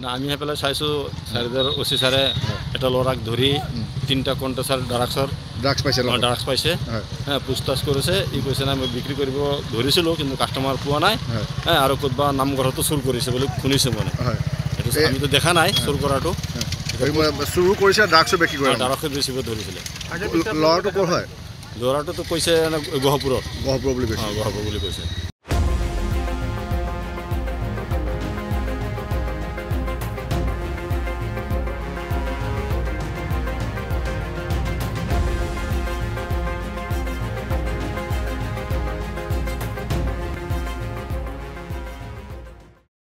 না আমি সেইফালে চাইছোঁ চাৰিদাৰ অচি ছাৰে এটা ল'ৰাক ধৰি 3টা কণ্টেচাৰ ড্ৰাগছ পাইছে ড্ৰাগছ পাইছে পুছতাছ কৰিছে ই কৈছে না মই বিক্ৰী কৰিব ধৰিছিলোঁ কিন্তু কাষ্টমাৰ পোৱা নাই আৰু ক'ৰবাত নামঘৰতো চুৰ কৰিছে বুলি শুনিছোঁ মানে এইটো আমিতো দেখা নাই চুৰ কৰাটো চুৰ কৰিছে ড্ৰাগছো বিক্ৰী কৰে ড্ৰাগছ বেচিব ধৰিছিলে ল'ৰাটো ক'ৰ হয় ল'ৰাটোতো কৈছে গহপুৰৰ বুলি কৈছে গহপুৰ বুলি কৈছে